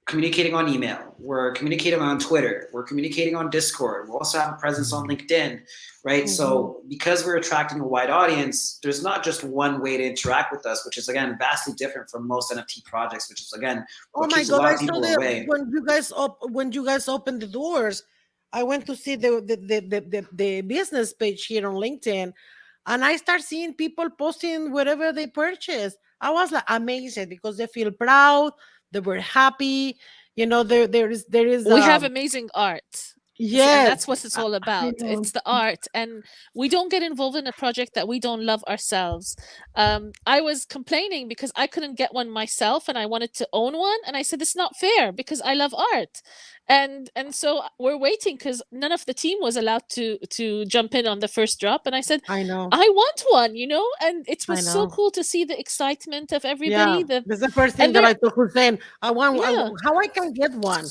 communicating on email, we're communicating on Twitter, we're communicating on Discord, we also have a presence on LinkedIn, right? So because we're attracting a wide audience, there's not just one way to interact with us, which is again vastly different from most NFT projects, which is again oh what my keeps a god, lot I of saw people that away. when you guys opened the doors, I went to see the business page here on LinkedIn, and I start seeing people posting whatever they purchase. I was like amazed because they feel proud, they were happy. There is We have amazing art. And Yes. that's what it's Uh, all I about. know. It's the art, and we don't get involved in a project that we don't love ourselves. I was complaining because I couldn't get one myself and I wanted to own one, and I said it's not fair because I love art. And so we're waiting because none of the team was allowed to jump in on the first drop, and I said I know. I want one, and it I was so know. cool to see the excitement of Yeah. everybody. The That's the first thing and that they're I told Hussein. Yeah. How I can get one.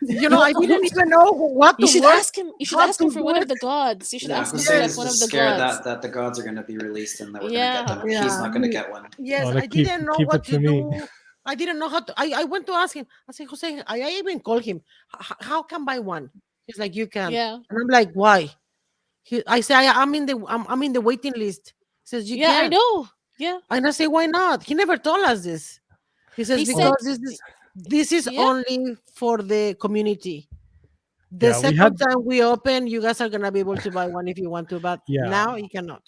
I Well, didn't even know what you to should work, ask him. You should how ask him to for do one of it. the gods. You should Yeah, ask him for Yes. like Hussein's one of just the scared gods. that the gods are going to be released and that we're going to get Yeah. them. He's Yeah. not going to get one. Yes. Oh, I like keep didn't know keep what it to for me. do. I didn't know how to. I went to ask him. I said, Jose, I even called him. How can I buy one? He's like, you can't. Yeah. And I'm like, why? I say, I'm in the waiting list. He says, you Yeah, I can't. know. Yeah. And I say, why not? He never told us this. He says, He Oh, said, because this is yeah. only for the community. The yeah, we second had time we open, you guys are gonna be able to buy one if you want to, but yeah. now you cannot.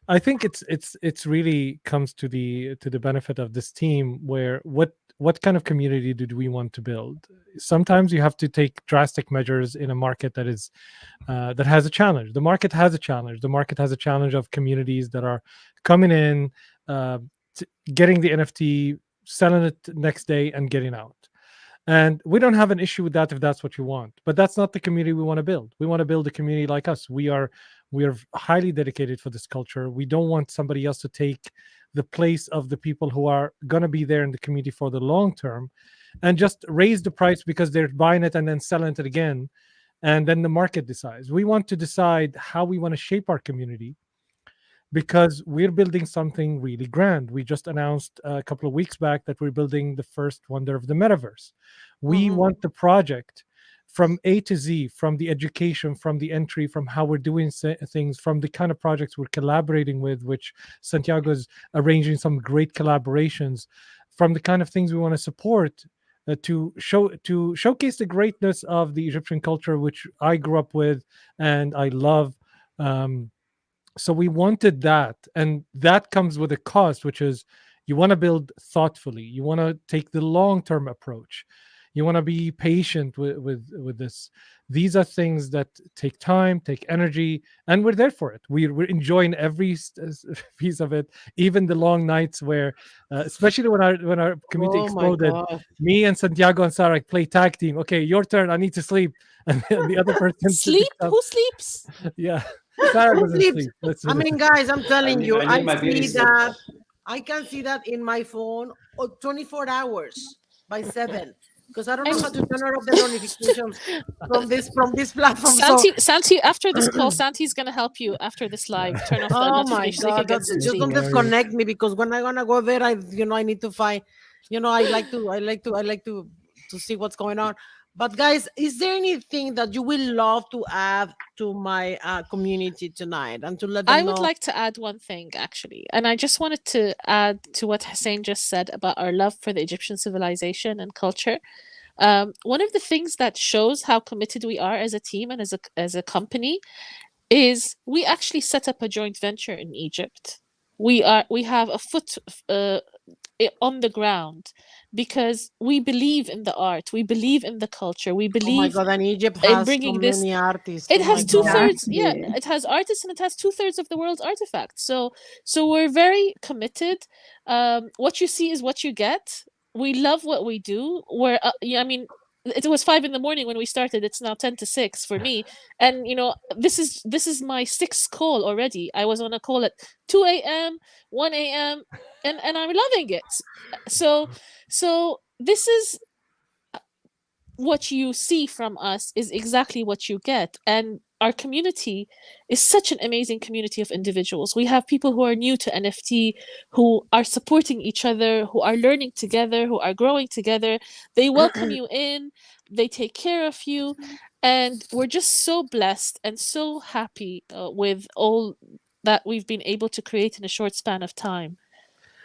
I think it's really comes to the benefit of this team where what kind of community do we want to build? Sometimes you have to take drastic measures in a market that has a challenge. The market has a challenge. The market has a challenge of communities that are coming in, uh, getting the NFT, selling it next day, and getting out. And we don't have an issue with that if that's what you want. But that's not the community we want to build. We want to build a community like us. We are highly dedicated for this culture. We don't want somebody else to take the place of the people who are going to be there in the community for the long term and just raise the price because they're buying it and then selling it again. And then the market decides. We want to decide how we want to shape our community because we're building something really grand. We just announced a couple of weeks back that we're building the first wonder of the metaverse. We Mhm. want the project from A to Z, from the education, from the entry, from how we're doing things, from the kind of projects we're collaborating with, which Santiago's arranging some great collaborations, from the kind of things we want to support. To showcase the greatness of the Egyptian culture, which I grew up with and I love. Um, so we wanted that, and that comes with a cost, which is you want to build thoughtfully, you want to take the long term approach, you want to be patient with this. These are things that take time, take energy, and we're there for it. We're enjoying every piece of it, even the long nights where especially when our community Oh my exploded, god. me and Santiago and Sarah play tag team. Okay, your turn, I need to sleep. And the other person Sleep? picks up. Who sleeps? Yeah. Sarah Who doesn't sleeps? sleep. Let's I put it mean, this guys, I'm I telling need, you, I I need my beauty see sleep. that. I can see that in my phone 24 hours by 7 because I don't know I'm how to turn off the notifications from this platform. So, Santi, after this call, Santi's gonna help you after this live. Turn off the oh my notification so you can god, get some just sleep. don't hilarious. disconnect me because when I gonna go there, I need to find, I like to see what's going on. But guys, is there anything that you will love to add to my community tonight and to let I them would know? like to add one thing actually, and I just wanted to add to what Hussein just said about our love for the Egyptian civilization and culture. One of the things that shows how committed we are as a team and as a company is we actually set up a joint venture in Egypt. We have a foot uh, on the ground because we believe in the art, we believe in the culture, we Oh my believe god, and Egypt in has so bringing this. many artists. It Oh my has two god. thirds, yeah, Exactly. it has artists and it has two thirds of the world's artifacts. So we're very committed. What you see is what you get. We love what we do. Yeah, I mean, it was 5 in the morning when we started. It's now 10 to 6 for me, and this is my sixth call already. I was on a call at 2 a.m., 1 a.m., and I'm loving it. So this is what you see from us is exactly what you get. And our community is such an amazing community of individuals. We have people who are new to NFT, who are supporting each other, who are learning together, who are growing together. They welcome you in, they take care of you. And we're just so blessed and so happy with all that we've been able to create in a short span of time.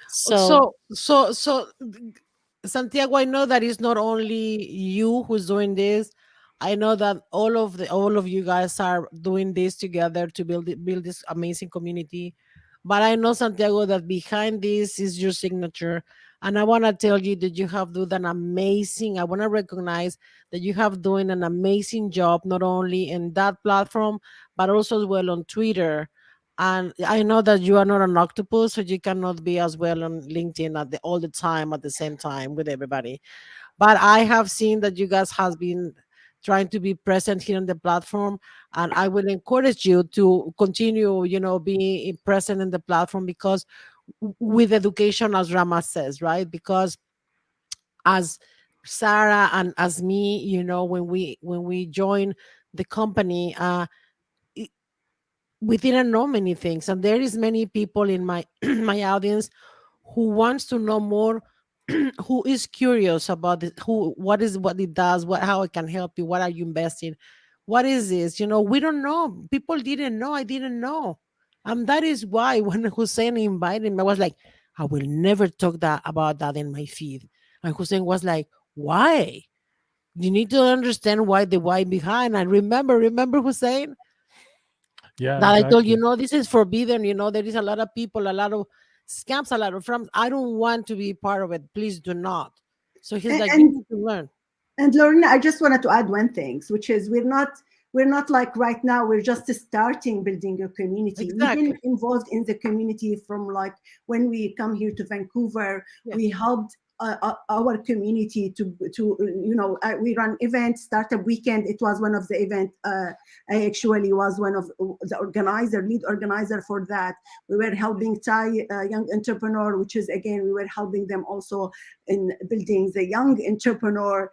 So So, Santiago, I know that it's not only you who's doing this. I know that all of you guys are doing this together to build this amazing community. But I know, Santiago, that behind this is your signature. And I want to tell you that you have done an amazing, I want to recognize that you have doing an amazing job, not only in that platform, but also as well on Twitter. And I know that you are not an octopus, so you cannot be as well on LinkedIn all the time at the same time with everybody. But I have seen that you guys has been trying to be present here on the platform, and I will encourage you to continue, being present in the platform, because with education, as Rama says, right? Because as Sarah and as me, when we join the company, i- we didn't know many things, and there is many people in my my audience who wants to know more, who is curious about it, who what it does, how it can help you, what are you investing, what is this, we don't know, people didn't know, I didn't know. That is why when Hussein invited me, I was like, I will never talk about that in my feed. And Hussein was like, why? You need to understand why behind. And remember Hussein, Yeah, that I told you, exactly. no, this is forbidden. There is a lot of people, a lot of scams, a lot of frauds. I don't want to be part of it. Please do not. So he's like, you And need to learn. And Lorena, I just wanted to add one thing, which is we're not like right now, we're just starting building a community. We've been Exactly. involved in the community from like when we come here to Vancouver. Yeah. We helped our community we run events, startup weekend. It was one of the event. I actually was one of the lead organizer for that. We were helping Thai young entrepreneur, which is again, we were helping them also in building the young entrepreneur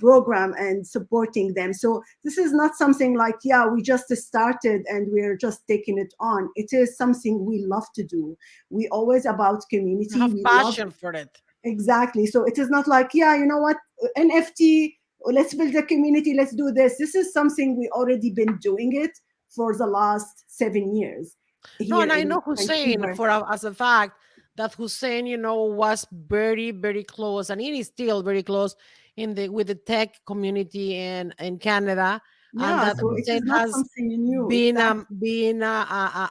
program and supporting them. So this is not something like, yeah, we just started and we're just taking it on. It is something we love to do. We always about You community. have We love. passion for it. Exactly. So it is not like, yeah, you know what, NFT, let's build a community, let's do this. This is something we already been doing it for the last 7 years No, here and I in know Hussein Vancouver. as a fact that Hussein, was very, very close, and he is still very close in the with the tech community in Canada, and Yeah, that so Mhm. it is Hussein not has something new. been Exactly.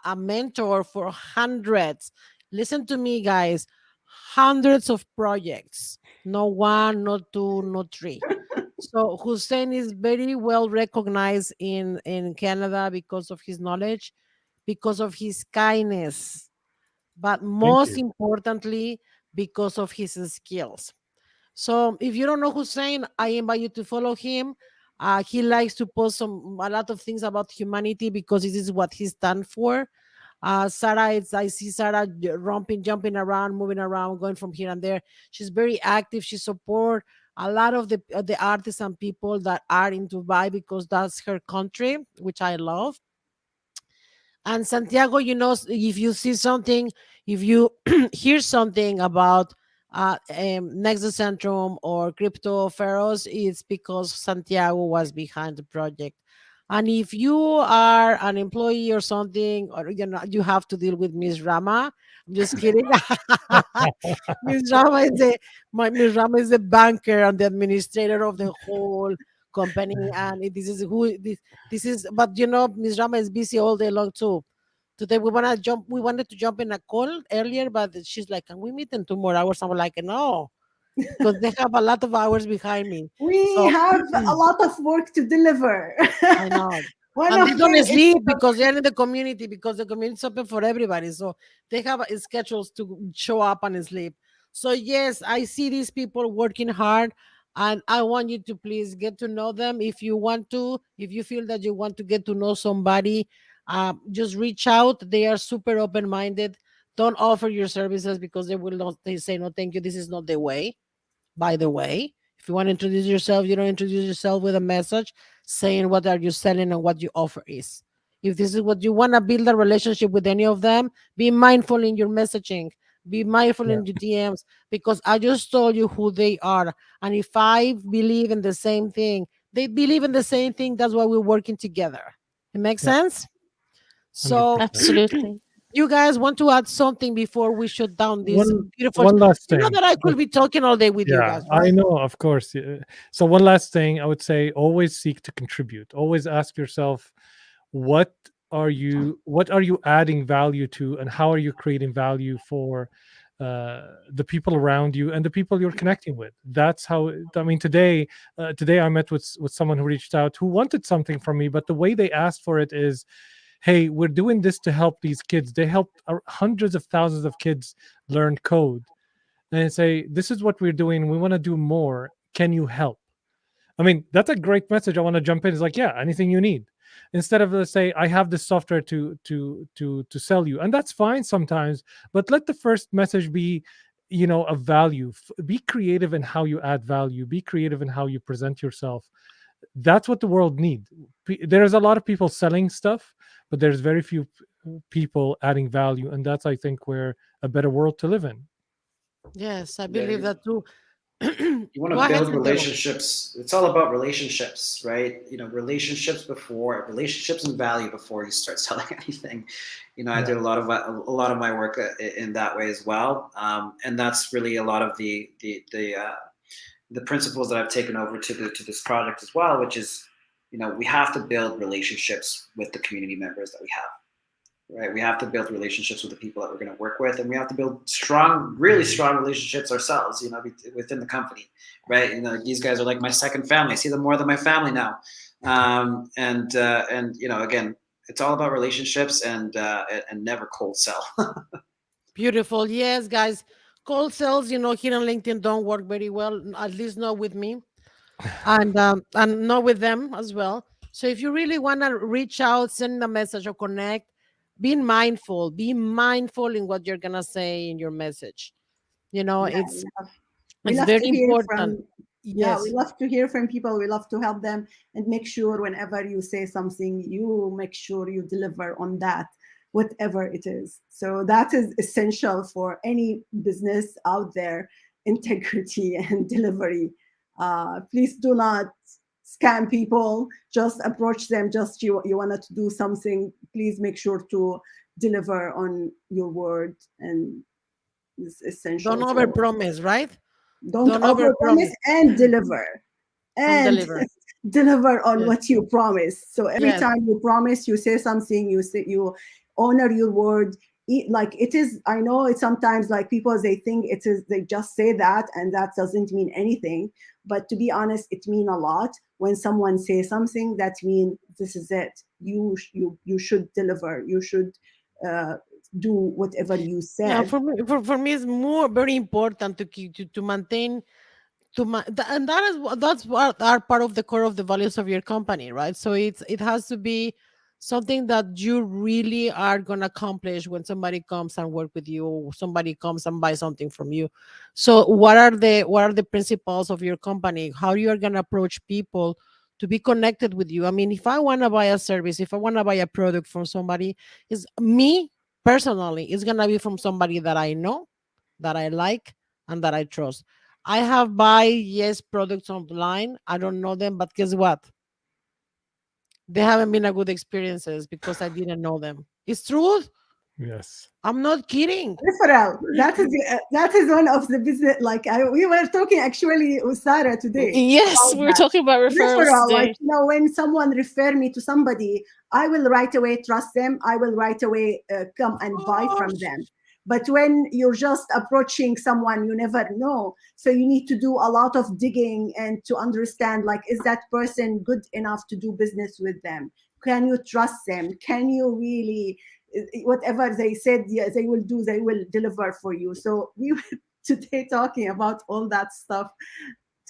a mentor for hundreds. Listen to me, guys, hundreds of projects. No one, not two, not three. So Hussein is very well recognized in Canada because of his knowledge, because of his kindness, but Thank most you. importantly, because of his skills. So if you don't know Hussein, I invite you to follow him. He likes to post a lot of things about humanity because this is what he's done for. Sarah, I see Sarah romping, jumping around, moving around, going from here and there. She's very active. She support a lot of the artists and people that are in Dubai because that's her country, which I love. And Santiago, if you see something, if you hear something about Next Decentrum or Crypto Pharaohs, it's because Santiago was behind the project. And if you are an employee or something, or you have to deal with Miss Rama. I'm just kidding. Miss Rama is Miss Rama is the banker and the administrator of the whole company, and this is who this is. But Miss Rama is busy all day long too. Today we wanted to jump in a call earlier, but she's like, can we meet in 2 more hours? I'm like, no, because they have a lot of hours behind me. We So have a lot of work to deliver. I know. One And of they them don't is sleep because they're in the community, because the community is open for everybody. So they have schedules to show up and sleep. So yes, I see these people working hard, and I want you to please get to know them. If you want to, if you feel that you want to get to know somebody, just reach out. They are super open-minded. Don't offer your services because they will not. They say no, thank you. This is not the way. By the way, if you want to introduce yourself, you don't introduce yourself with a message saying what are you selling and what your offer is. If this is what you want to build a relationship with any of them, be mindful in your messaging, be mindful Yeah, in your DMs, because I just told you who they are. And if I believe in the same thing, they believe in the same thing. That's why we're working together. It makes yeah, sense? So 100%. Absolutely. you guys want to add something before we shut down this One beautiful? one last You know thing. that I could be talking all day with you Yeah, guys, I right? know, of course. So one last thing I would say, always seek to contribute. Always ask yourself, what what are you adding value to, and how are you creating value for the people around you and the people you're connecting with? That's how, I mean, today I met with someone who reached out, who wanted something from me, but the way they asked for it is, hey, we're doing this to help these kids. They helped hundreds of thousands of kids learn code, and say, this is what we're doing, we want to do more, can you help? I mean, that's a great message. I want to jump in. It's like, yeah, anything you need. Instead of, let's say, I have this software to sell you, and that's fine sometimes. But let the first message be, of value. Be creative in how you add value. Be creative in how you present yourself. That's what the world needs. There's a lot of people selling stuff, but there's very few people adding value, and that's, I think, where a better world to live in. Yes, I Yeah, believe that too. you want Go to ahead, build Santiago. relationships. It's all about relationships, right? Relationships and value before you start selling anything. I did a lot of my work in that way as well, and that's really a lot of the principles that I've taken over to this project as well, which is, we have to build relationships with the community members that we have. Right, we have to build relationships with the people that we're going to work with, and we have to build really strong relationships ourselves. Within the company, right? These guys are like my second family. I see them more than my family now, and again, it's all about relationships and never cold sell. Beautiful. Yes, guys. Cold sales, here on LinkedIn don't work very well, at least not with me, and not with them as well. So if you really want to reach out, send a message or connect, be mindful in what you're gonna say in your message. Yeah, It's we it's love very to hear important. from yeah, we Yes. love to hear from people. We love to help them and make sure whenever you say something, you make sure you deliver on that, whatever it is. So that is essential for any business out there: integrity and delivery. Please do not scam people. Just approach them. Just you wanted to do something. Please make sure to deliver on your word, and it's Don't essential for. overpromise, right? Don't Don't overpromise overpromise and deliver, and and deliver. deliver on Yes. what you promise. So every Yes. time you promise, you say something, you honor your word. Like it is, I know it's sometimes like people, they think it is, they just say that and that doesn't mean anything. But to be honest, it means a lot. When someone says something, that means this is it. You should deliver. You should uh, do whatever you Yeah, said. for me, it's more very important to keep to maintain and that's what are part of the core of the values of your company, right? So it has to be something that you really are gonna accomplish when somebody comes and work with you, or somebody comes and buy something from you. So what are the principles of your company? How you are gonna approach people to be connected with you? I mean, if I want to buy a service, if I want to buy a product from somebody, is me personally, it's gonna be from somebody that I know, that I like, and that I trust. I have buy yes products online. I don't know them, but guess what? They haven't been a good experiences because I didn't know them. It's truth. Yes. I'm not kidding. Referral. That is one of the business. Like we were talking actually with Sarah today Yes, about we were that. talking about referrals Referral, like today. when someone refer me to somebody, I will right away trust them. I will right away come and buy from Gosh. them. But when you're just approaching someone, you never know. So you need to do a lot of digging and to understand, like, is that person good enough to do business with them? Can you trust them? Can you really, whatever they said, yeah, they will do, they will deliver for you. So we were today talking about all that stuff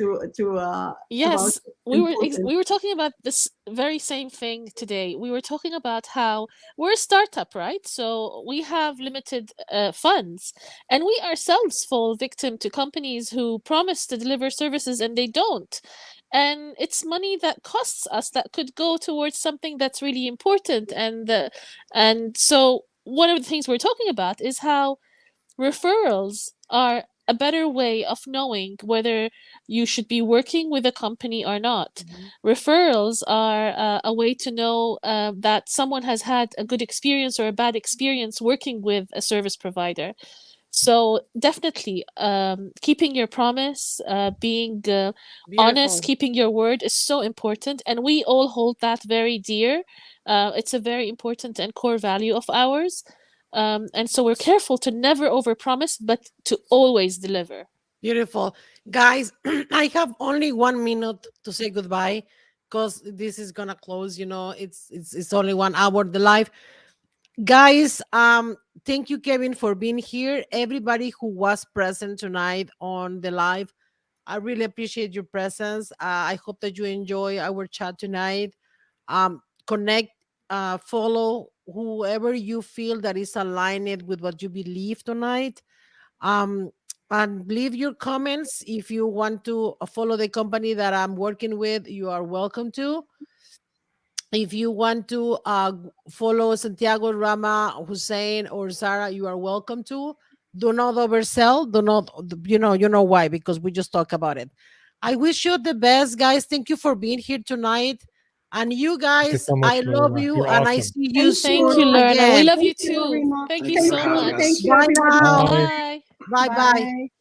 about Yes, important. we were talking about this very same thing today. We were talking about how we're a startup, right? So we have limited funds, and we ourselves fall victim to companies who promise to deliver services and they don't. And it's money that costs us that could go towards something that's really important. And so one of the things we're talking about is how referrals are a better way of knowing whether you should be working with a company or not. Mhm. Referrals are a way to know that someone has had a good experience or a bad experience working with a service provider. So definitely, keeping your promise, being honest, Beautiful. keeping your word is so important, and we all hold that very dear. It's a very important and core value of ours, and so we're careful to never overpromise, but to always deliver. Beautiful. Guys, I have only 1 minute to say goodbye because this is gonna close, it's only 1 hour the live. Guys, thank you, Kevin, for being here. Everybody who was present tonight on the live, I really appreciate your presence. I hope that you enjoy our chat tonight. Connect, follow whoever you feel that is aligned with what you believe tonight. um and leave your comments. If you want to follow the company that I'm working with, you are welcome to. If you want to follow Santiago, Rama, Hussein, or Zara, you are welcome to. Do not oversell. Do not, you know why, because we just talk about it. I wish you the best, guys. Thank you for being here tonight. And you Thank you guys, so I much, love Lorena. you, You're and I awesome. see you Thank Thank soon you, you. Lerna. We again. love you Thank you, too. Rima. Thank you Thank you Thank for so you. having Thank us. much. you, Bye everybody. now. Bye. Bye. Bye bye. Bye.